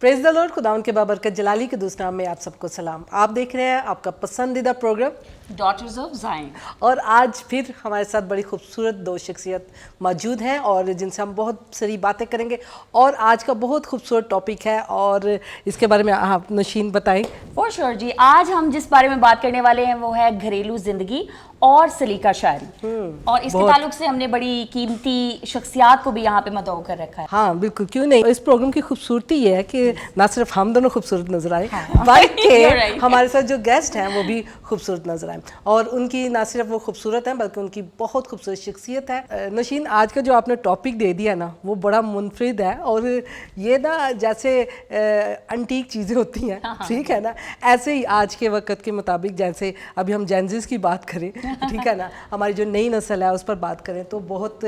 Praise the Lord, खुदावंद के बाबरकत जलाली के दूसरे नाम में आप सबको सलाम। आप देख रहे हैं आपका पसंदीदा प्रोग्राम डॉटर्स ऑफ ज़ायन। और आज फिर हमारे साथ बड़ी खूबसूरत दो शख्सियत मौजूद हैं और जिनसे हम बहुत सारी बातें करेंगे। और आज का बहुत खूबसूरत टॉपिक है और इसके बारे में आप नशीन बताएं। फॉर श्योर जी, आज हम जिस बारे में बात करने वाले हैं वो है घरेलू जिंदगी और सलीका शायरी। और इसके ताल्लुक से हमने बड़ी कीमती शख्सियात को भी यहाँ पे मदऊ कर रखा है। हाँ बिल्कुल, क्यों नहीं। इस प्रोग्राम की खूबसूरती ये है कि ना सिर्फ हम दोनों खूबसूरत नजर आए, हाँ। बल्कि हमारे साथ जो गेस्ट हैं वो भी खूबसूरत नजर आए। और उनकी ना सिर्फ वो खूबसूरत हैं बल्कि उनकी बहुत खूबसूरत शख्सियत है। नशीन, आज का जो आपने टॉपिक दे दिया ना वो बड़ा मुनफरिद है और ये ना जैसे अंटीक चीज़ें होती हैं, ठीक है ना, ऐसे ही आज के वक्त के मुताबिक जैसे अभी हम जेंजिस की बात करें, ठीक है ना, हमारी जो नई नस्ल है उस पर बात करें तो बहुत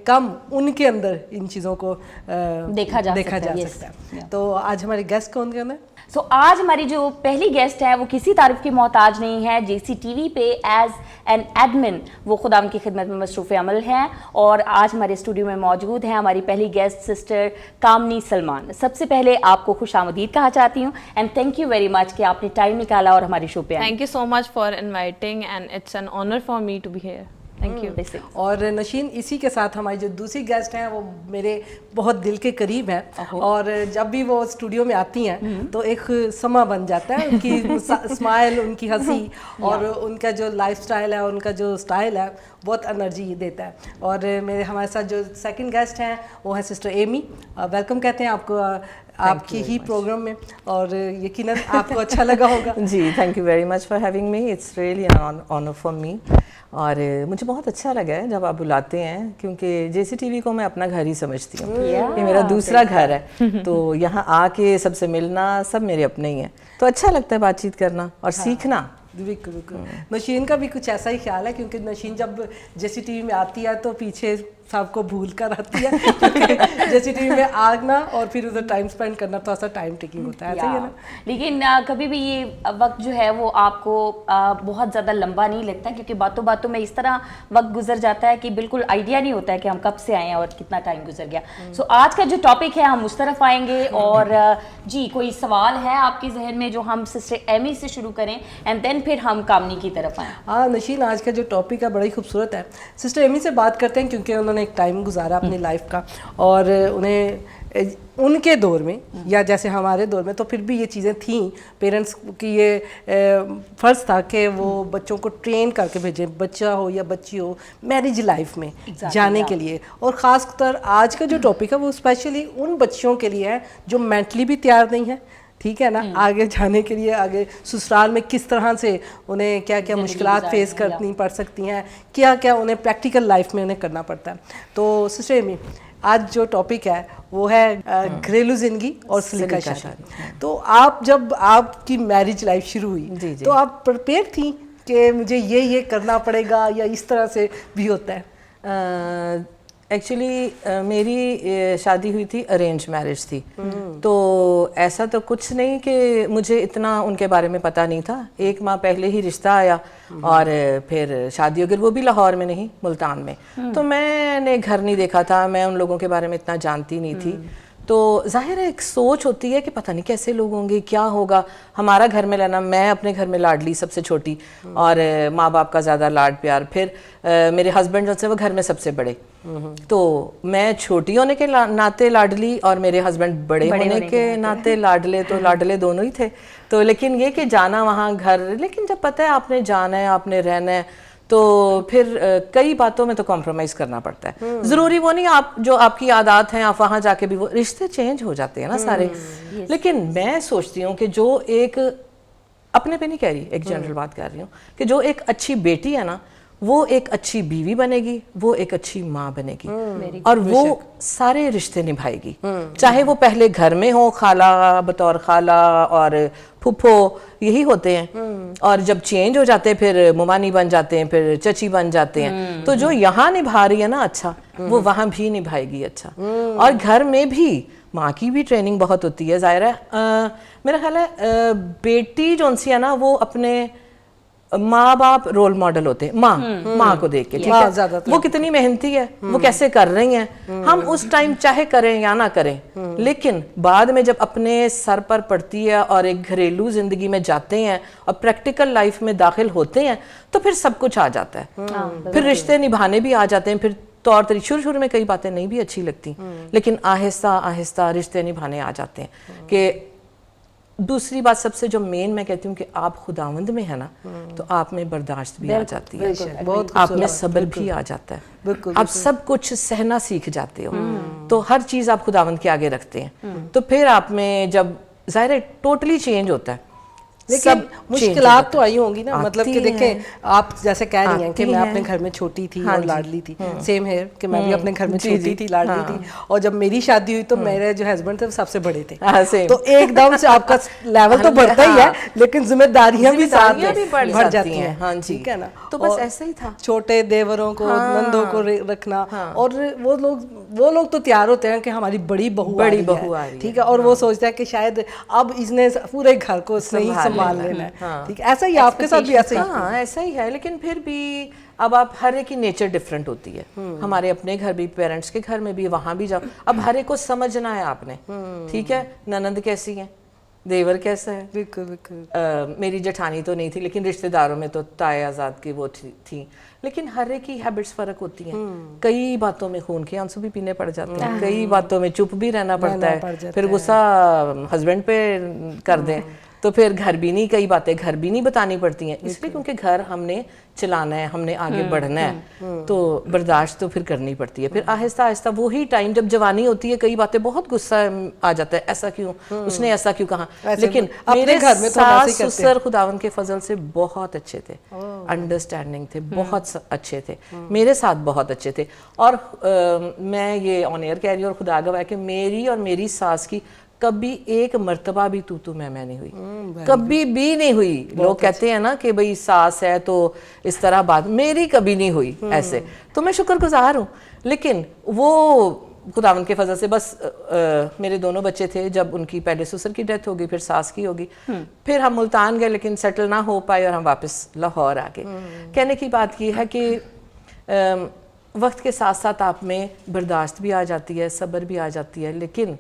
कम उनके अंदर इन चीज़ों को देखा जा सकता है। तो आज हमारे गेस्ट कौन कौन है? सो आज हमारी जो पहली गेस्ट है वो किसी तारीफ की मोहताज नहीं है। JCTV पे एज एन एडमिन वो खुदाम की खिदमत में मसरूफ़ अमल हैं और आज हमारे स्टूडियो में मौजूद हैं हमारी पहली गेस्ट सिस्टर कामनी सलमान। सबसे पहले आपको खुशामदीद कहा चाहती हूँ and thank you very much कि आपने टाइम निकाला और हमारी शो पे आए। Thank you so much for inviting and it's an honour for me to be here. Thank you. और नशीन, इसी के साथ हमारी जो दूसरी गेस्ट हैं वो मेरे बहुत दिल के करीब हैं और जब भी वो स्टूडियो में आती हैं तो एक समा बन जाता है। उनकी स्माइल, उनकी हंसी और उनका जो लाइफस्टाइल है, उनका जो स्टाइल है बहुत एनर्जी देता है। और मेरे हमारे साथ जो सेकंड गेस्ट हैं वो है सिस्टर एमी। वेलकम कहते हैं आपको आपकी ही प्रोग्राम में और यकीनन आपको अच्छा लगा होगा। जी, thank you very much for having me. It's really an honour for me. और मुझे बहुत अच्छा लगा है जब आप बुलाते हैं क्योंकि JCTV को मैं अपना घर ही समझती हूँ। ये मेरा दूसरा घर है तो यहाँ आके सबसे मिलना सब मेरे अपने ही हैं, तो अच्छा लगता है बातचीत करना और सीखना। बिल्कुल बिल्कुल। नशीन का भी कुछ ऐसा ही ख्याल है क्योंकि नशीन जब JCTV में आती है तो पीछे सबको भूल कर आती है JCTV में आना और फिर उधर टाइम स्पेंड करना थोड़ा सा टाइम टेकिंग होता है, ऐसा ही है ना। लेकिन कभी भी ये वक्त जो है वो आपको बहुत ज़्यादा लंबा नहीं लगता क्योंकि बातों बातों में इस तरह वक्त गुजर जाता है कि बिल्कुल आइडिया नहीं होता है कि हम कब से आए हैं और कितना टाइम गुजर गया। सो आज का जो टॉपिक है हम उस तरफ आएंगे। और जी, कोई सवाल है आपके जहन में जो हम सिस्टर एमी से शुरू करें एंड देन फिर हम कामनी की तरफ आएँ? हाँ नशीन, आज का जो टॉपिक है बड़ा ही खूबसूरत है। सिस्टर एमी से बात करते हैं क्योंकि उन्होंने एक टाइम गुजारा अपनी लाइफ का और उन्हें उनके दौर में या जैसे हमारे दौर में तो फिर भी ये चीज़ें थीं। पेरेंट्स की ये फ़र्ज़ था कि वो बच्चों को ट्रेन करके भेजें, बच्चा हो या बच्ची हो, मैरिज लाइफ में जाने के लिए। और ख़ासकर आज का जो टॉपिक है वो स्पेशली उन बच्चों के लिए है जो मेंटली भी तैयार नहीं है, ठीक है ना, आगे जाने के लिए, आगे ससुराल में किस तरह से उन्हें क्या क्या मुश्किलात फेस करनी पड़ सकती हैं, क्या क्या उन्हें प्रैक्टिकल लाइफ में उन्हें करना पड़ता है। तो सिस्टर एमी, आज जो टॉपिक है वो है घरेलू जिंदगी और सलीका शायरी। तो आप जब आपकी मैरिज लाइफ शुरू हुई तो आप प्रिपेयर थी कि मुझे ये करना पड़ेगा या इस तरह से भी होता है? एक्चुअली मेरी शादी हुई थी, अरेंज मैरिज थी। तो ऐसा तो कुछ नहीं कि मुझे इतना उनके बारे में पता नहीं था। 1 माह पहले ही रिश्ता आया और फिर शादी हो गई, वो भी लाहौर में नहीं मुल्तान में। तो मैंने घर नहीं देखा था, मैं उन लोगों के बारे में इतना जानती नहीं थी। तो जाहिर है एक सोच होती है कि पता नहीं कैसे लोग होंगे, क्या होगा। हमारा घर में रहना, मैं अपने घर में लाडली सबसे छोटी और माँ बाप का ज़्यादा लाड प्यार, फिर मेरे हस्बैंड जो थे वो घर में सबसे बड़े। तो मैं छोटी होने के नाते लाडली और मेरे हस्बैंड बड़े होने के नाते लाडले, तो लाडले दोनों ही थे। तो लेकिन ये कि जाना वहाँ घर, लेकिन जब पता है आपने जाना है, आपने रहना है, तो फिर कई बातों में तो कॉम्प्रोमाइज़ करना पड़ता है। ज़रूरी वो नहीं आप जो आपकी आदत हैं आप वहाँ जाके भी, वो रिश्ते चेंज हो जाते हैं ना सारे। लेकिन मैं सोचती हूँ कि जो एक, अपने पे नहीं कह रही, एक जनरल बात कर रही हूँ कि जो एक अच्छी बेटी है ना वो एक अच्छी बीवी बनेगी, वो एक अच्छी माँ बनेगी और वो सारे रिश्ते निभाएगी। चाहे वो पहले घर में हो, खाला बतौर खाला और फुफ्फो यही होते हैं, और जब चेंज हो जाते हैं फिर मुमानी बन जाते हैं, फिर चची बन जाते हैं। तो जो यहाँ निभा रही है ना अच्छा, वो वहाँ भी निभाएगी अच्छा। और घर में भी माँ की भी ट्रेनिंग बहुत होती है। जाहिर है मेरा ख्याल है बेटी जो सी है ना वो अपने माँ बाप रोल मॉडल होते हैं, माँ को देख के, ठीक माँ है, ज्यादातर। वो कितनी मेहनती है, वो कैसे कर रही हैं, हम उस टाइम चाहे करें या ना करें, लेकिन बाद में जब अपने सर पर पड़ती है और एक घरेलू जिंदगी में जाते हैं और प्रैक्टिकल लाइफ में दाखिल होते हैं तो फिर सब कुछ आ जाता है, फिर रिश्ते निभाने भी आ जाते हैं, फिर तौर तरीके, शुरू में कई बातें नहीं भी अच्छी लगती, लेकिन आहिस्ता आहिस्ता रिश्ते निभाने आ जाते हैं। कि दूसरी बात सबसे जो मेन मैं कहती हूँ कि आप खुदावंद में है ना, तो आप में बर्दाश्त भी आ जाती है, बहुत आप में सब्र भी आ जाता है, बिल्कुल, आप सब कुछ सहना सीख जाते हो, तो हर चीज़ आप खुदावंद के आगे रखते हैं, तो फिर आप में जब ज़ाहिर है टोटली चेंज होता है। लेकिन मुश्किलात तो आई होंगी ना, मतलब कि आती देखें आप जैसे कह रही हैं कि आती मैं हैं। अपने घर में छोटी थी हाँ और जी। लाडली थी, सेम है कि मैं भी अपने घर में जी, छोटी जी। थी, लाडली थी, और जब मेरी शादी हुई तो मेरे जो हस्बैंड थे वो सबसे बड़े थे, हाँ, same। तो एकदम से आपका लेवल तो बढ़ता ही है, लेकिन जिम्मेदारियां भी साथ जिम्मेदारियां भी बढ़ बढ़ जाती जाती हैं, हैं, हाँ जी। ठीक है ना। तो बस और ऐसा ही था। छोटे देवरों को, नंदों को रखना, और वो लोग तो तैयार होते हैं कि हमारी बड़ी बहू आ रही है, ठीक है, और वो सोचते हैं कि शायद अब इसने पूरे घर को उसने ही संभाल लेना है, ठीक है, ऐसा ही आपके साथ भी ऐसा ही। हाँ ऐसा ही है, लेकिन फिर भी अब आप हर एक की नेचर डिफरेंट होती है, हमारे अपने घर भी, पेरेंट्स के घर में भी, वहां भी जाओ, अब हर एक को समझना है आपने, ठीक है, ननंद कैसी है, देवर कैसा है, बिल्कुल बिल्कुल। मेरी जेठानी तो नहीं थी, लेकिन रिश्तेदारों में तो ताए आजाद की वो थी, लेकिन हर एक की हैबिट्स फर्क होती हैं, कई बातों में खून के आंसू भी पीने पड़ जाते हैं, कई बातों में चुप भी रहना पड़ता है, फिर गुस्सा हस्बैंड पे कर दें तो फिर घर भी नहीं, कई बातें घर भी नहीं बतानी पड़ती हैं, इसलिए क्योंकि घर हमने चलाना है, हमने आगे बढ़ना है, तो बर्दाश्त तो फिर करनी पड़ती है। फिर आहिस्ता आहिस्ता वही टाइम जब जवानी होती है, कई बातें बहुत गुस्सा आ जाता है, ऐसा क्यों, उसने ऐसा क्यों कहा, लेकिन मेरे घर में सास ससुर खुदावन के फजल से बहुत अच्छे थे, अंडरस्टैंडिंग थे, बहुत अच्छे थे, मेरे साथ बहुत अच्छे थे, और मैं ये ऑन एयर कह रही हूँ और खुदा गवाह है कि मेरी और मेरी सास की कभी एक मर्तबा भी तू मैं नहीं हुई, कभी भी नहीं हुई। लोग कहते हैं ना कि भाई सास है तो इस तरह बात, मेरी कभी नहीं हुई ऐसे, तो मैं शुक्रगुजार हूँ। लेकिन वो खुदावन के फजल से बस मेरे दोनों बच्चे थे, जब उनकी पहले ससुर की डेथ होगी, फिर सास की होगी, फिर हम मुल्तान गए, लेकिन सेटल ना हो पाए और हम वापस लाहौर आ गए। कहने की बात ये है कि वक्त के साथ साथ आप में बर्दाश्त भी आ जाती है, सब्र भी आ जाती है, लेकिन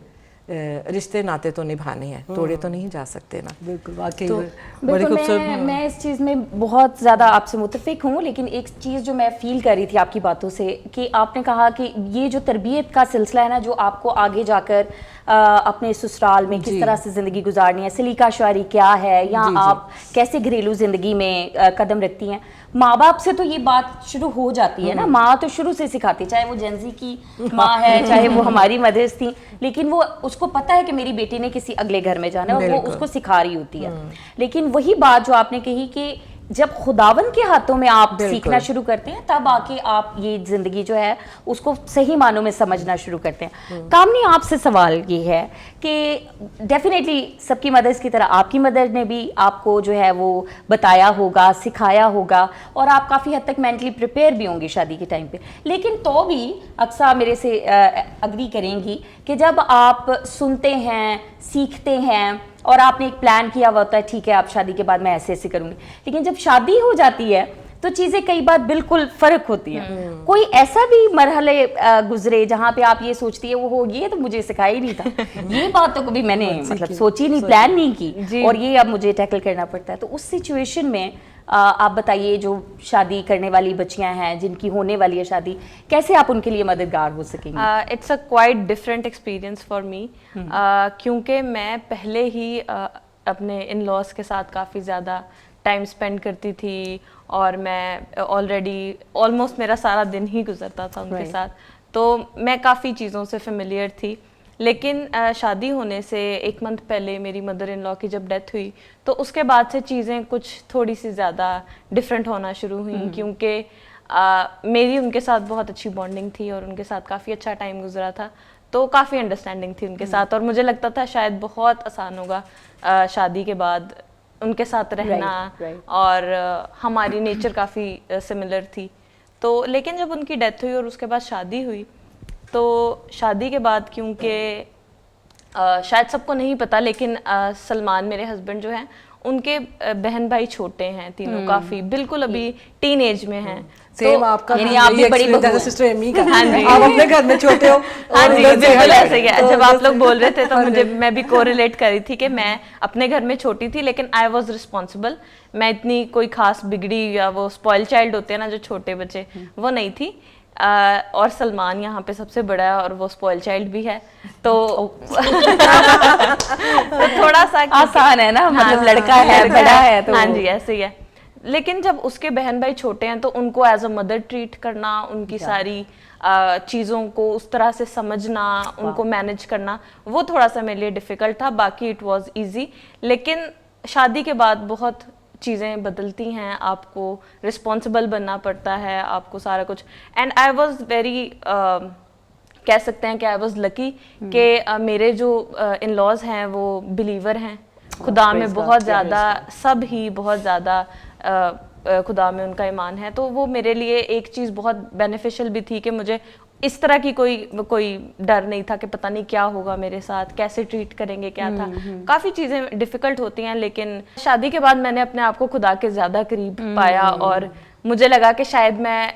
रिश्ते नाते तो निभाने हैं, तोड़े तो नहीं जा सकते ना। बिल्कुल, वाकई तो बड़ी बिल्कुल खूबसूरत। मैं इस चीज़ में बहुत ज़्यादा आपसे मुत्तफिक हूँ, लेकिन एक चीज़ जो मैं फील कर रही थी आपकी बातों से कि आपने कहा कि ये जो तरबियत का सिलसिला है ना, जो आपको आगे जाकर अपने ससुराल में किस तरह से ज़िंदगी गुजारनी है, सलीका शारी क्या है, या आप कैसे घरेलू ज़िंदगी में कदम रखती हैं, माँ बाप से तो ये बात शुरू हो जाती है ना। माँ तो शुरू से सिखाती है, चाहे वो जेंजी की माँ है, चाहे वो हमारी मदर्स थी, लेकिन वो उसको पता है कि मेरी बेटी ने किसी अगले घर में जाना है और वो उसको सिखा रही होती है। लेकिन वही बात जो आपने कही कि जब खुदावन के हाथों में आप सीखना शुरू करते हैं, तब आके आप ये जिंदगी जो है उसको सही मानों में समझना शुरू करते हैं। कामनी, आपसे सवाल ये है कि डेफिनेटली सबकी मदर्स की तरह आपकी मदर ने भी आपको जो है वो बताया होगा, सिखाया होगा, और आप काफ़ी हद तक मेंटली प्रिपेयर भी होंगी शादी के टाइम पे, लेकिन तो भी अक्सर मेरे से अग्री करेंगी कि जब आप सुनते हैं, सीखते हैं और आपने एक प्लान किया हुआ होता है, ठीक है आप शादी के बाद मैं ऐसे ऐसे करूंगी, लेकिन जब शादी हो जाती है तो चीज़ें कई बार बिल्कुल फ़र्क होती हैं। कोई ऐसा भी मरहले गुजरे जहाँ पे आप ये सोचती है वो हो, ये तो मुझे सिखाया ही नहीं था, ये बातों को भी मैंने मतलब सोची नहीं, प्लान नहीं की, और ये अब मुझे टैकल करना पड़ता है। तो उस सिचुएशन में आप बताइए, जो शादी करने वाली बच्चियां हैं, जिनकी होने वाली है शादी, कैसे आप उनके लिए मददगार हो सकेंगे? It's a quite different experience for me, क्योंकि मैं पहले ही अपने इन लॉज के साथ काफ़ी ज़्यादा टाइम स्पेंड करती थी, और मैं ऑलरेडी ऑलमोस्ट मेरा सारा दिन ही गुजरता था उनके साथ, तो मैं काफ़ी चीज़ों से फेमिलियर थी। लेकिन शादी होने से 1 मंथ पहले मेरी मदर इन लॉ की जब डेथ हुई, तो उसके बाद से चीज़ें कुछ थोड़ी सी ज़्यादा डिफरेंट होना शुरू हुई, क्योंकि मेरी उनके साथ बहुत अच्छी बॉन्डिंग थी और उनके साथ काफ़ी अच्छा टाइम गुजरा था, तो काफ़ी अंडरस्टैंडिंग थी उनके साथ, और मुझे लगता था शायद बहुत आसान होगा शादी के बाद उनके साथ रहना, और हमारी नेचर काफ़ी सिमिलर थी। तो लेकिन जब उनकी डेथ हुई और उसके बाद शादी हुई, तो शादी के बाद क्योंकि शायद सबको नहीं पता, लेकिन सलमान मेरे हस्बैंड जो हैं उनके बहन भाई छोटे हैं तीनों, काफी बिल्कुल अभी टीन एज में हैं। सेम आपका यानी आप भी बड़ी बहू हैं। सिस्टर एमी का। हाँ जी। आप अपने घर में छोटे हो हाँ और जी, उधर से बिल्कुल हैं। ऐसे ही है। तो जब आप लोग बोल रहे थे तो हाँ जी। मैं भी कोरिलेट कर रही थी कि मैं अपने घर में छोटी थी लेकिन आई वॉज रिस्पॉन्सिबल। मैं इतनी कोई खास बिगड़ी या वो स्पॉइल चाइल्ड होते हैं ना जो छोटे बच्चे, वो नहीं थी। और सलमान यहाँ पे सबसे बड़ा है और वो स्पॉइल चाइल्ड भी है, तो थोड़ा सा आसान है ना, मतलब लड़का है, लड़का बड़ा है तो हाँ जी ऐसे ही है। लेकिन जब उसके बहन भाई छोटे हैं तो उनको एज अ मदर ट्रीट करना, उनकी सारी चीज़ों को उस तरह से समझना, उनको मैनेज करना, वो थोड़ा सा मेरे लिए डिफ़िकल्ट था। बाकी इट वाज इजी। लेकिन शादी के बाद बहुत चीज़ें बदलती हैं, आपको रिस्पॉन्सिबल बनना पड़ता है, आपको सारा कुछ। एंड आई वाज वेरी कह सकते हैं कि आई वाज लकी कि मेरे जो इन लॉज हैं वो बिलीवर हैं, खुदा में बहुत ज़्यादा, सब ही बहुत ज़्यादा खुदा में उनका ईमान है। तो वो मेरे लिए एक चीज़ बहुत बेनिफिशियल भी थी कि मुझे इस तरह की कोई डर नहीं था कि पता नहीं क्या होगा मेरे साथ, कैसे ट्रीट करेंगे, क्या था। काफ़ी चीज़ें डिफ़िकल्ट होती हैं, लेकिन शादी के बाद मैंने अपने आप को खुदा के ज़्यादा करीब पाया और मुझे लगा कि शायद मैं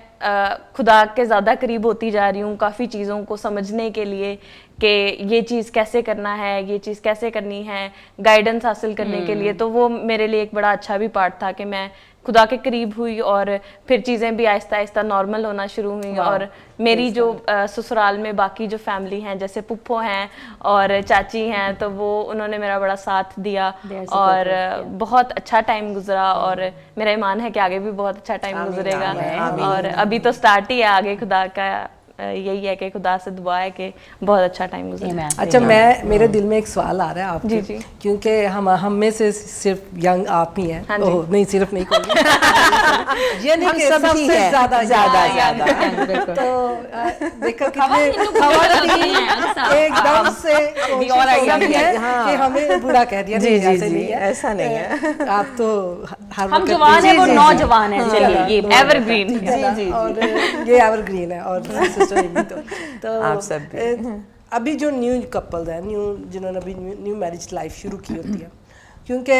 खुदा के ज़्यादा करीब होती जा रही हूँ काफ़ी चीज़ों को समझने के लिए कि ये चीज़ कैसे करना है, ये चीज़ कैसे करनी है, गाइडेंस हासिल करने के लिए। तो वो मेरे लिए एक बड़ा अच्छा भी पार्ट था कि मैं खुदा के करीब हुई और फिर चीज़ें भी आहिस्ता आहिस्ता नॉर्मल होना शुरू हुई। और मेरी जो ससुराल में बाकी जो फैमिली हैं, जैसे पुप्पो हैं और चाची हैं, तो वो उन्होंने मेरा बड़ा साथ दिया और बहुत अच्छा टाइम गुजरा। और मेरा ईमान है कि आगे भी बहुत अच्छा टाइम गुजरेगा। और अभी तो स्टार्ट ही है, आगे खुदा का यही है कि खुदा से दुआ है कि बहुत अच्छा टाइम गुजरे। अच्छा, मेरे दिल में एक सवाल आ रहा है आपके, जी। क्योंकि हम में से सिर्फ यंग आप ही हैं। ओह नहीं, सिर्फ नहीं कहूँगी ये नहीं कि सब ही सबसे हैं, ज्यादा तो देखो कितने एकदम से कि हमें बुरा कह दिया। जी नहीं, जी ऐसे जी, नहीं है। ऐसा नहीं है। आप तो हर हम वक्त जवान हैं, वो जी, नौजवान हैं। चलिए, ये एवरग्रीन। जी, और ये एवरग्रीन है। और सिस्टर भी तो आप सब भी। अभी जो न्यू कपल्स हैं, जिन्होंने अभी न्यू मैरिज लाइफ शुरू की होती है, क्योंकि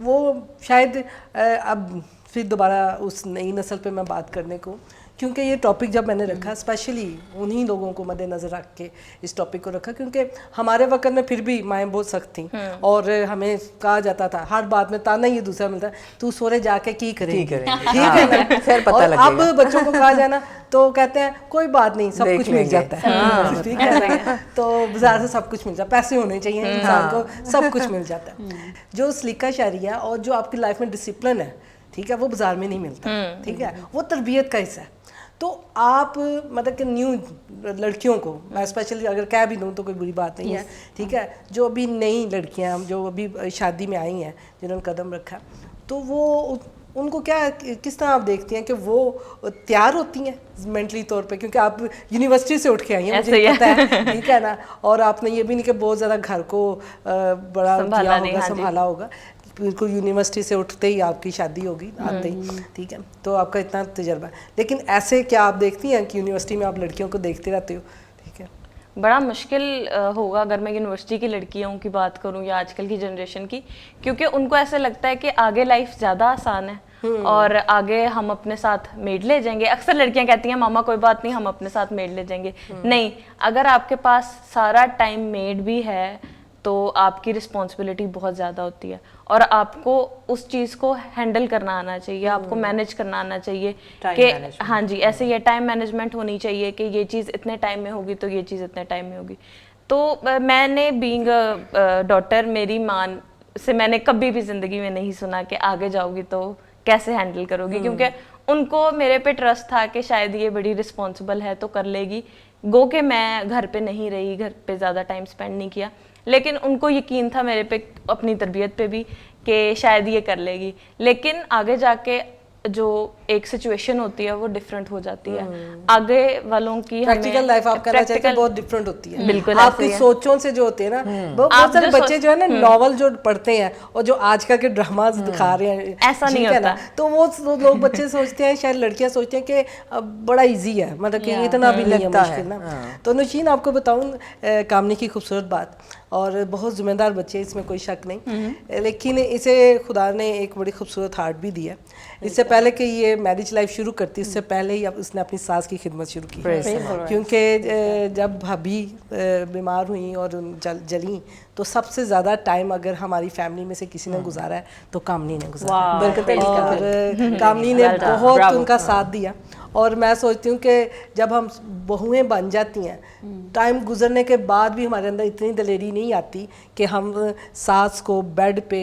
वो शायद अब फिर दोबारा उस नई नस्ल पे मैं बात करने को, क्योंकि ये टॉपिक जब मैंने रखा स्पेशली उन्हीं लोगों को मद्देनज़र रख के इस टॉपिक को रखा, क्योंकि हमारे वक्त में फिर भी माएँ बहुत सख्त थीं और हमें कहा जाता था हर बात में ताना ये दूसरा मिलता है, तू सोरे जाके की करेगी, ठीक है ना, फिर पता लगेगा। अब बच्चों को कहा जाए ना तो कहते हैं कोई बात नहीं, सब कुछ मिल जाता है, ठीक है। तो बाजार से सब कुछ मिल जाता है, पैसे होने चाहिए इंसान को, सब कुछ मिल जाता है। जो सलीका शरिया और जो आपकी लाइफ में डिसिप्लिन है, ठीक है, वो बाजार में नहीं मिलता, ठीक है, वो तरबियत का हिस्सा है। तो आप मतलब कि न्यू लड़कियों को, मैं स्पेशली अगर कह भी दूँ तो कोई बुरी बात नहीं है, ठीक है, जो अभी नई लड़कियां जो अभी शादी में आई हैं, जिन्होंने कदम रखा, तो वो उनको क्या किस तरह आप देखती हैं कि वो तैयार होती हैं मेंटली तौर पे, क्योंकि आप यूनिवर्सिटी से उठ के आई हैं, मुझे पता है, ठीक है ना, और आपने ये भी नहीं कि बहुत ज़्यादा घर को बड़ा किया होगा, संभाला होगा, बिल्कुल यूनिवर्सिटी से उठते ही आपकी शादी होगी आते ही, ठीक है, तो आपका इतना तजर्बा। लेकिन ऐसे क्या आप देखती हैं कि यूनिवर्सिटी में आप लड़कियों को देखते रहते हो, ठीक है, बड़ा मुश्किल होगा अगर मैं यूनिवर्सिटी की लड़कियों की बात करूं या आजकल की जनरेशन की, क्योंकि उनको ऐसे लगता है कि आगे लाइफ ज़्यादा आसान है और आगे हम अपने साथ मेड ले जाएंगे। अक्सर लड़कियां कहती हैं मामा कोई बात नहीं, हम अपने साथ मेड ले जाएंगे। नहीं, अगर आपके पास सारा टाइम मेड भी है तो आपकी रिस्पॉन्सिबिलिटी बहुत ज़्यादा होती है और आपको उस चीज़ को हैंडल करना आना चाहिए, आपको मैनेज करना आना चाहिए कि हाँ जी, ऐसे ये टाइम मैनेजमेंट होनी चाहिए कि ये चीज़ इतने टाइम में होगी तो ये चीज़ इतने टाइम में होगी। तो मैंने बीइंग डॉटर, मेरी माँ से मैंने कभी भी ज़िंदगी में नहीं सुना कि आगे जाओगी तो कैसे हैंडल करोगी, क्योंकि उनको मेरे पे ट्रस्ट था कि शायद ये बड़ी रिस्पॉन्सिबल है तो कर लेगी। गो के मैं घर पे नहीं रही, घर पे ज़्यादा टाइम स्पेंड नहीं किया, लेकिन उनको यकीन था मेरे पे, अपनी तरबियत पे भी, कि शायद ये कर लेगी। लेकिन आगे जाके जो एक सिचुएशन होती है वो डिफरेंट हो जाती है। आगे वालों की प्रैक्टिकल लाइफ आप कहना चाहते हैं बहुत डिफरेंट होती है। बिल्कुल आपकी सोचों से जो होते हैं ना, बहुत सारे बच्चे जो है ना नॉवल जो पढ़ते हैं और जो आजकल के ड्रामास दिखा रहे हैं, ऐसा नहीं ठीक है होता। ना, तो वो लोग बच्चे सोचते हैं, शायद लड़कियां सोचते हैं कि बड़ा इजी है, मतलब कि इतना भी नहीं है मुश्किल ना। तो नौशीन आपको बताऊं, कामनी की खूबसूरत बात और बहुत जिम्मेदार बच्चे, इसमें कोई शक नहीं, लेकिन इसे खुदा ने एक बड़ी खूबसूरत हार्ट भी दिया। इससे पहले कि ये मैरिज लाइफ शुरू करती, इससे पहले ही अब उसने अपनी सास की खिदमत शुरू की, क्योंकि जब भाभी बीमार हुई और जली तो सबसे ज़्यादा टाइम अगर हमारी फैमिली में से किसी ने गुजारा है तो कामनी ने गुजारा है। और कामनी ने बहुत उनका साथ दिया। और मैं सोचती हूँ कि जब हम बहुएं बन जाती हैं, टाइम गुजरने के बाद भी हमारे अंदर इतनी दलेरी नहीं आती कि हम सास को बेड पे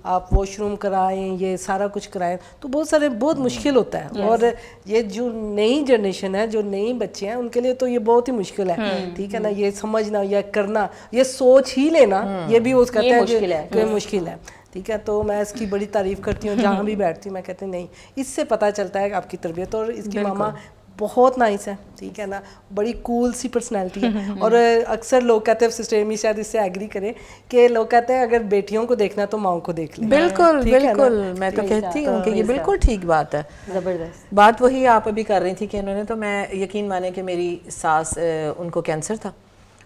आप वॉशरूम कराएं, ये सारा कुछ कराएं, तो बहुत मुश्किल होता है। और ये जो नई जनरेशन है, जो नई बच्चे हैं, उनके लिए तो ये बहुत ही मुश्किल है, ठीक है ना, ये समझना या करना, ये सोच ही लेना, ये भी वो कहते हैं कि मुश्किल है, ठीक है। तो मैं इसकी बड़ी तारीफ करती हूँ, जहाँ भी बैठती हूँ मैं कहती हूँ नहीं, इससे पता चलता है आपकी तरबियत। और इसकी मामा बहुत नाइस है, ठीक है ना, बड़ी कूल सी पर्सनैलिटी है। और अक्सर लोग कहते हैं, सिस्टर एमी शायद इससे एग्री करें, कि लोग कहते हैं अगर बेटियों को देखना तो माओ को देख लें। बिल्कुल बिल्कुल, मैं तो कहती हूँ कि ये बिल्कुल ठीक बात है। जबरदस्त बात वही आप अभी कर रही थी कि इन्होंने, तो मैं यकीन माने कि मेरी सास, उनको कैंसर था,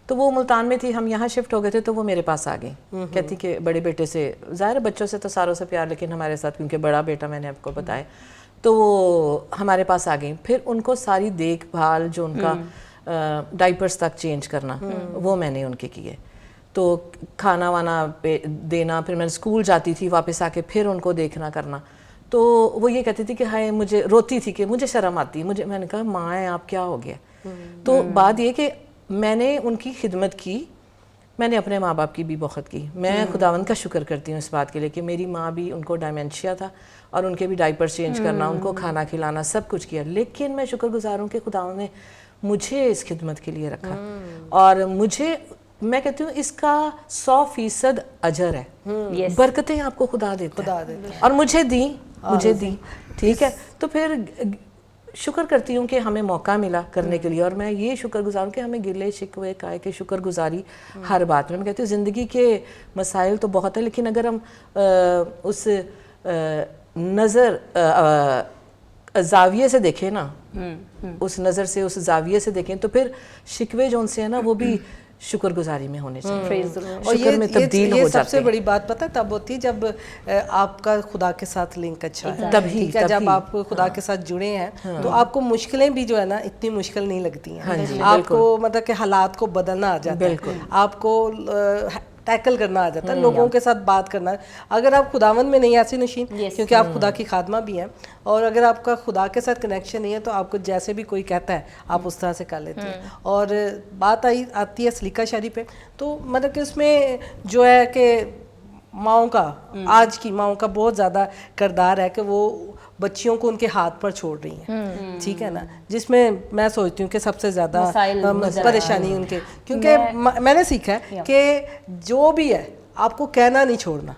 तो वो मुल्तान में थी, हम यहाँ शिफ्ट हो गए थे, तो वो मेरे पास आ गई, कहती कि बड़े बेटे से, ज़ाहिर बच्चों से तो सारों से प्यार, लेकिन हमारे साथ क्योंकि बड़ा बेटा मैंने आपको बताया, तो वो हमारे पास आ गई। फिर उनको सारी देखभाल, जो उनका डाइपर्स तक चेंज करना, वो मैंने उनके किए। तो खाना वाना देना, फिर मैं स्कूल जाती थी, वापस आके फिर उनको देखना करना। तो वो ये कहती थी कि हाय, मुझे रोती थी कि मुझे शर्म आती है मुझे। मैंने कहा माँ है आप, क्या हो गया? तो बात ये कि मैंने उनकी खिदमत की, मैंने अपने माँ बाप की भी बहुत की। मैं खुदावंद का शुक्र करती हूँ इस बात के लिए कि मेरी माँ भी, उनको डायमेंशिया था और उनके भी डाइपर्स चेंज करना, उनको खाना खिलाना, सब कुछ किया। लेकिन मैं शुक्रगुजार हूँ कि खुदावंद ने मुझे इस खिदमत के लिए रखा। और मुझे, मैं कहती हूँ इसका 100% अजर है, बरकतें आपको खुदा देता है। और मुझे दी, ठीक है। तो फिर शुक्र करती हूँ कि हमें मौका मिला करने के लिए। और मैं ये शुक्रगुजार हूँ कि हमें गिले शिकवे काय के शुक्रगुजारी हर बात में। मैं कहती हूँ ज़िंदगी के मसाइल तो बहुत है, लेकिन अगर हम उस नज़र जाविये से देखें ना, उस नज़र से, उस जाविये से देखें, तो फिर शिकवे जो उनसे है ना, वो भी शुक्रगुजारी में होने चाहिए, और शुक्र में तब्दील हो जाते हैं। सबसे बड़ी बात पता तब होती है जब आपका खुदा के साथ लिंक अच्छा है, तभी, ठीक है। जब आप खुदा के साथ जुड़े हैं तो आपको मुश्किलें भी जो है ना इतनी मुश्किल नहीं लगती हैं। आपको मतलब कि हालात को बदलना आ जाता है, आपको टैकल करना आ जाता है, लोगों के साथ बात करना। अगर आप खुदावंद में नहीं ऐसी नशीन, क्योंकि आप खुदा की खादमा भी हैं, और अगर आपका खुदा के साथ कनेक्शन नहीं है तो आपको जैसे भी कोई कहता है आप उस तरह से कर लेते हैं। और बात आती है सलीका शादी पे, तो मतलब कि उसमें जो है कि माओं का, आज की माओं का बहुत ज़्यादा किरदार है कि वो बच्चियों को उनके हाथ पर छोड़ रही हैं, ठीक है ना, जिसमें मैं सोचती हूँ कि सबसे ज़्यादा परेशानी उनके, क्योंकि मैंने सीखा है कि जो भी है आपको कहना नहीं छोड़ना।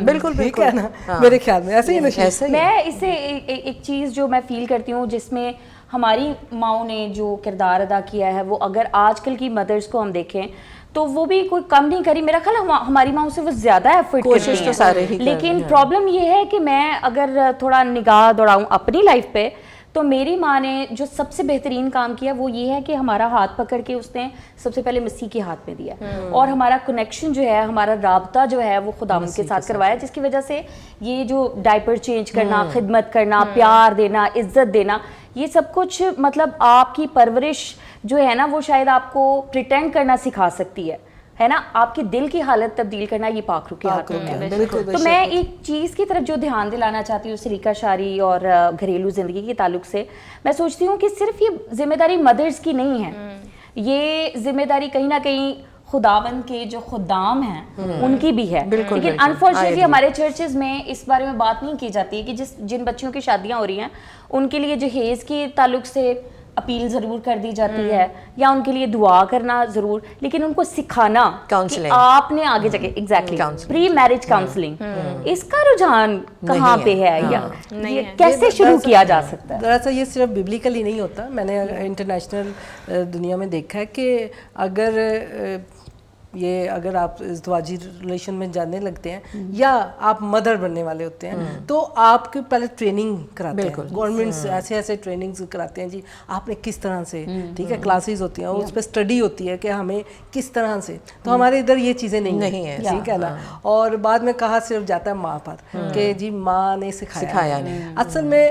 बिल्कुल ठीक है ना, मेरे ख्याल में ऐसे ही नहीं। मैं इससे एक चीज़ जो मैं फील करती हूँ, जिसमें हमारी माओं ने जो किरदार अदा किया है, वो अगर आजकल की मदर्स को हम देखें तो वो भी कोई कम नहीं करी, मेरा ख्याल हमारी माँ से वो ज्यादा एफर्ट कोशिश तो सारे ही, लेकिन प्रॉब्लम ये है कि मैं अगर थोड़ा निगाह दौड़ाऊं अपनी लाइफ पे, तो मेरी माँ ने जो सबसे बेहतरीन काम किया वो ये है कि हमारा हाथ पकड़ के उसने सबसे पहले मसीह के हाथ में दिया, और हमारा कनेक्शन जो है, हमारा राबता जो है वो खुदावंद के साथ करवाया, जिसकी वजह से ये जो डायपर चेंज करना, खिदमत करना, प्यार देना, इज्जत देना, ये सब कुछ मतलब आपकी परवरिश जो है ना, वो शायद आपको प्रिटेंड करना सिखा सकती है ना, आपके दिल की हालत तब्दील करना ये पाक रूह के हाथ में है। तो मैं एक चीज़ की तरफ जो ध्यान दिलाना चाहती हूँ सलीका शारी और घरेलू ज़िंदगी के ताल्लुक से, मैं सोचती हूँ कि सिर्फ ये जिम्मेदारी मदर्स की नहीं है, ये जिम्मेदारी कहीं ना कहीं खुदावंद के जो खुदाम हैं उनकी भी है। लेकिन अनफॉर्चुनेटली हमारे चर्चेज में इस बारे में बात नहीं की जाती है कि जिन बच्चियों की शादियाँ हो रही हैं उनके लिए जहेज़ के ताल्लुक से अपील ज़रूर कर दी जाती है या उनके लिए दुआ करना ज़रूर, लेकिन उनको सिखाना कि Counselling. आपने आगे जाके एग्जैक्टली प्री मैरिज काउंसलिंग, इसका रुझान कहाँ पे है या ये कैसे शुरू किया जा सकता है? दरअसल ये सिर्फ बिब्लिकली नहीं होता, मैंने इंटरनेशनल दुनिया में देखा है कि अगर आप इज़्दवाजी रिलेशन में जाने लगते हैं या आप मदर बनने वाले होते हैं तो आपके पहले ट्रेनिंग कराते हैं, गवर्नमेंट्स ऐसे ऐसे ट्रेनिंग्स कराते हैं जी, आपने किस तरह से, ठीक है, क्लासेस होती हैं, उस पर स्टडी होती है कि हमें किस तरह से, तो हमारे इधर ये चीज़ें नहीं है, ठीक है ना। और बाद में कहा सिर्फ जाता है माँ पर कि जी माँ ने सिखाया नहीं। असल में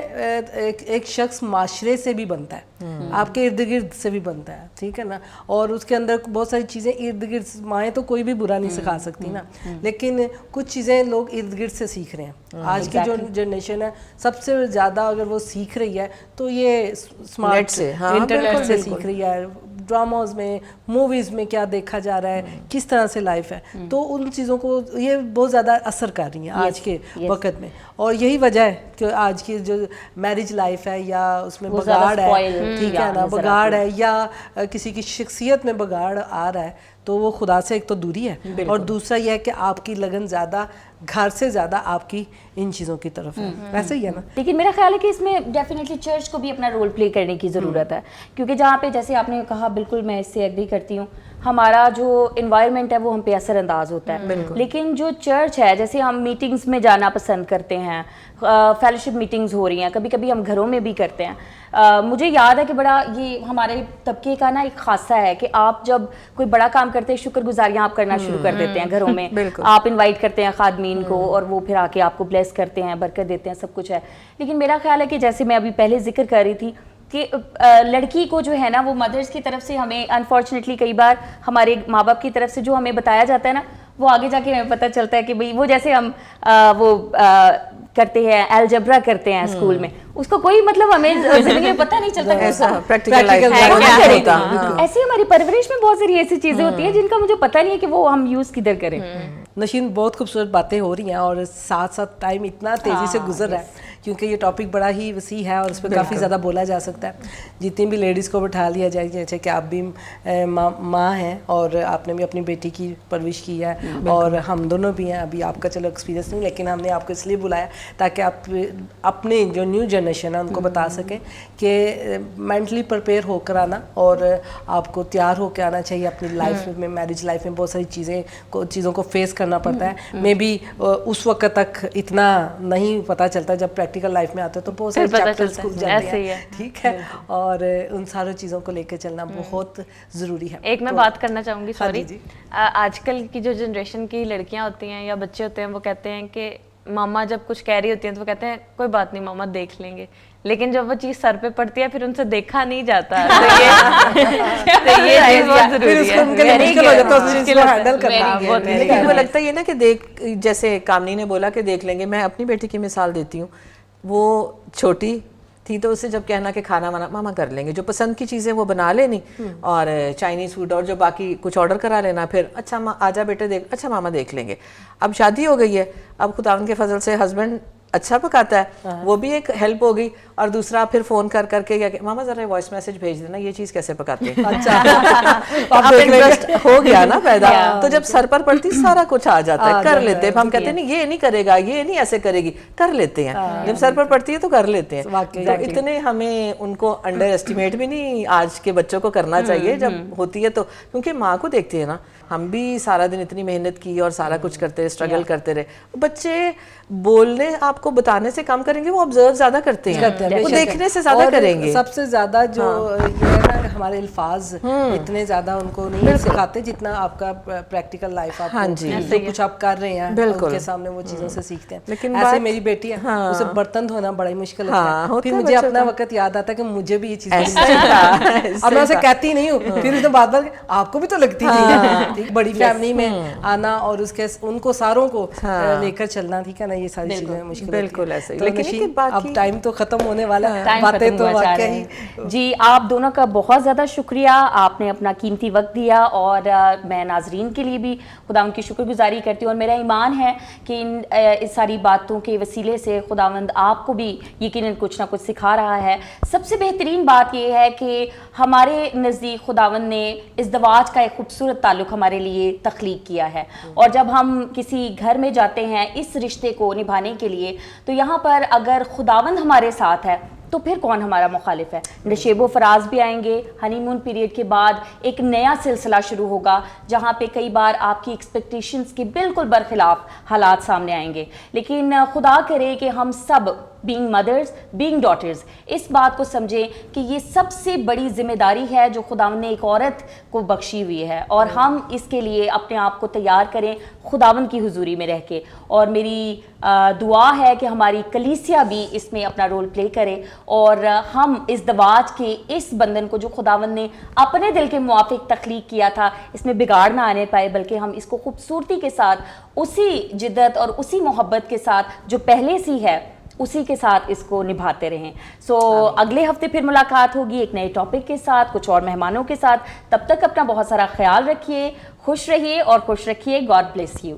एक शख्स माशरे से भी बनता है, आपके इर्द गिर्द से भी बनता है, ठीक है ना, और उसके अंदर बहुत सारी चीज़ें इर्द गिर्द, माएँ तो कोई भी बुरा नहीं सिखा सकती ना, लेकिन कुछ चीज़ें लोग इर्द गिर्द से सीख रहे हैं। आज की जो जनरेशन है सबसे ज़्यादा अगर वो सीख रही है तो ये स्मार्ट से, इंटरनेट से सीख रही है, ड्रामाज में, मूवीज़ में क्या देखा जा रहा है, किस तरह से लाइफ है, तो उन चीज़ों को ये बहुत ज़्यादा असर कर रही हैं आज के वक्त में। और यही वजह है कि आज की जो मैरिज लाइफ है या उसमें बगाड़ है, ठीक है ना, बगाड़ है या किसी की शख्सियत में बगाड़ आ रहा है, तो वो खुदा से एक तो दूरी है और दूसरा ये है कि आपकी लगन ज़्यादा घर से ज़्यादा आपकी इन चीज़ों की तरफ है, वैसे ही है ना। लेकिन मेरा ख्याल है कि इसमें डेफिनेटली चर्च को भी अपना रोल प्ले करने की ज़रूरत है, क्योंकि जहाँ पे जैसे आपने कहा, बिल्कुल मैं इससे एग्री करती हूँ, हमारा जो इन्वायरमेंट है वो हम पे असरअंदाज होता है, लेकिन जो चर्च है, जैसे हम मीटिंग्स में जाना पसंद करते हैं, फेलोशिप मीटिंग्स हो रही हैं, कभी कभी हम घरों में भी करते हैं। मुझे याद है कि बड़ा ये हमारे तबके का ना एक खासा है कि आप जब कोई बड़ा काम करते हैं, शुक्रगुजारियाँ आप करना शुरू कर देते हैं घरों में, आप इनवाइट करते हैं खादमीन को और वो फिर आके आपको ब्लेस करते हैं, बरकत देते हैं, सब कुछ है। लेकिन मेरा ख्याल है कि जैसे मैं अभी पहले जिक्र कर रही थी कि लड़की को जो है ना, वो मदर्स की तरफ से हमें अनफॉर्चुनेटली कई बार हमारे माँ बाप की तरफ से जो हमें बताया जाता है ना, वो आगे जाके हमें पता चलता है कि भाई वो जैसे हम करते हैं, अलजेब्रा करते हैं स्कूल में, उसका कोई मतलब हमें जिंदगी में पता नहीं चलता कैसा प्रैक्टिकल लाइफ है। ऐसी हमारी परवरिश में बहुत सारी ऐसी चीजें होती हैं जिनका मुझे पता नहीं है कि वो हम यूज किधर करें। नशीन, बहुत खूबसूरत बातें हो रही हैं और साथ साथ टाइम इतना तेज़ी से गुजर रहा है, क्योंकि ये टॉपिक बड़ा ही वसी है और उस पर काफ़ी ज़्यादा बोला जा सकता है। जितनी भी लेडीज़ को बिठा लिया जाए, जैसे कि आप भी माँ हैं और आपने भी अपनी बेटी की परवरिश की है और हम दोनों भी हैं, अभी आपका चलो एक्सपीरियंस नहीं, लेकिन हमने आपको इसलिए बुलाया ताकि आप अपने जो न्यू जनरेशन है उनको बता सकें कि मेंटली प्रिपेयर होकर आना और आपको तैयार होकर आना चाहिए अपनी लाइफ में। मैरिज लाइफ में बहुत सारी चीज़ों को फेस करना पड़ता है, मे बी उस वक्त तक इतना नहीं पता चलता, जब प्रैक्टिकल लाइफ में आते हैं तो बहुत सारे चैप्टर्स खुल जाते हैं, ठीक है, और उन सारी चीज़ों को लेकर चलना बहुत ज़रूरी है। एक मैं बात करना चाहूँगी, सॉरी, आजकल की जो जनरेशन की लड़कियाँ होती हैं या बच्चे होते हैं, वो कहते हैं कि मामा जब कुछ कह रही होती हैं तो वो कहते हैं कोई बात नहीं मामा देख लेंगे, लेकिन जब वो चीज़ सर पे पड़ती है फिर उनसे देखा नहीं जाता। तो ये चीज़ बहुत ज़रूरी है। लेकिन वो लगता है ना कि जैसे कामनी ने बोला कि देख लेंगे, मैं अपनी बेटी की मिसाल देती हूँ, वो छोटी थी तो उसे जब कहना कि खाना वाना मामा कर लेंगे, जो पसंद की चीज़ें वो बना लेनी और चाइनीज़ फूड और जो बाकी कुछ ऑर्डर करा लेना, फिर अच्छा आजा बेटे देख, अच्छा मामा देख लेंगे। अब शादी हो गई है, अब खुदावंद के फजल से हस्बैंड अच्छा पकाता है, वो भी एक हेल्प हो गई, और दूसरा फिर फोन कर करके क्या मामा जरा वॉइस मैसेज भेज देना ये चीज कैसे पकाते हैं। अच्छा अब इंटरेस्ट हो गया ना पैदा, तो जब सर पर पड़ती सारा कुछ आ जाता है, कर लेते हैं। हम कहते हैं नहीं ये नहीं करेगा, ये नहीं ऐसे करेगी, कर लेते हैं। जब सर पर पड़ती है तो कर लेते हैं। तो इतने हमें उनको अंडर एस्टिमेट भी नहीं आज के बच्चों को करना चाहिए जब होती है तो, क्योंकि माँ को देखते हैं ना, हम भी सारा दिन इतनी मेहनत की और सारा कुछ करते रहे, स्ट्रगल करते रहे। बच्चे बोलने आपको बताने से कम करेंगे, वो ऑब्जर्व ज्यादा करते हैं, वो देखने से ज्यादा करेंगे। सबसे ज्यादा जो ये है ना, हमारे अल्फाज इतने ज्यादा उनको नहीं सिखाते जितना आपका प्रैक्टिकल लाइफ आपको जो कुछ आप कर रहे हैं उनके सामने वो चीजों से सीखते हैं। लेकिन ऐसे मेरी बेटी है, उसे बर्तन धोना बड़ा ही मुश्किल लगता है, फिर मुझे अपना वक्त याद आता है कि मुझे भी ये चीज अब मैं उसे कहती नहीं हूँ, फिर उसने बात बात आपको भी तो लगती थी। बड़ी फैमिली में आना और उसके उनको सारों को लेकर चलना, ठीक है ना, ये सारी चीजें मुश्किल, बिल्कुल ऐसे। लेकिन अब टाइम तो खत्म होने वाला है, बातें तो वाकई जी आप दोनों का बहुत ज़्यादा शुक्रिया, आपने अपना कीमती वक्त दिया और मैं नाजरीन के लिए भी खुदावंद की शुक्रगुजारी करती हूँ और मेरा ईमान है कि इस सारी बातों के वसीले से खुदावंद आपको भी यकीनन कुछ ना कुछ सिखा रहा है। सबसे बेहतरीन बात यह है कि हमारे नज़दीक खुदावंद ने इज़्दवाज का एक खूबसूरत ताल्लुक़ हमारे लिए तख्लीक किया है और जब हम किसी घर में जाते हैं इस रिश्ते को निभाने के लिए, तो यहाँ पर अगर खुदावंद हमारे साथ है तो फिर कौन हमारा मुखालिफ है। नशेबो फराज भी आएंगे, हनीमून पीरियड के बाद एक नया सिलसिला शुरू होगा जहाँ पे कई बार आपकी एक्सपेक्टेशंस के बिल्कुल बरखिलाफ हालात सामने आएंगे, लेकिन खुदा करे कि हम सब बीइंग मदर्स, बीइंग डॉटर्स, इस बात को समझें कि ये सबसे बड़ी जिम्मेदारी है जो खुदावंद ने एक औरत को बख्शी हुई है और हम इसके लिए अपने आप को तैयार करें खुदावंद की हुजूरी में रह के। और मेरी दुआ है कि हमारी कलीसिया भी इसमें अपना रोल प्ले करे और हम इस दवाज के इस बंधन को जो खुदावंद ने अपने दिल के मुआफिक तख्लीक किया था, इसमें बिगाड़ ना आने पाए, बल्कि हम इसको खूबसूरती के साथ उसी जिद्दत और उसी मोहब्बत के साथ जो पहले सी है उसी के साथ इसको निभाते रहें। अगले हफ्ते फिर मुलाकात होगी एक नए टॉपिक के साथ, कुछ और मेहमानों के साथ। तब तक अपना बहुत सारा ख्याल रखिए, खुश रहिए और खुश रखिए। God bless you.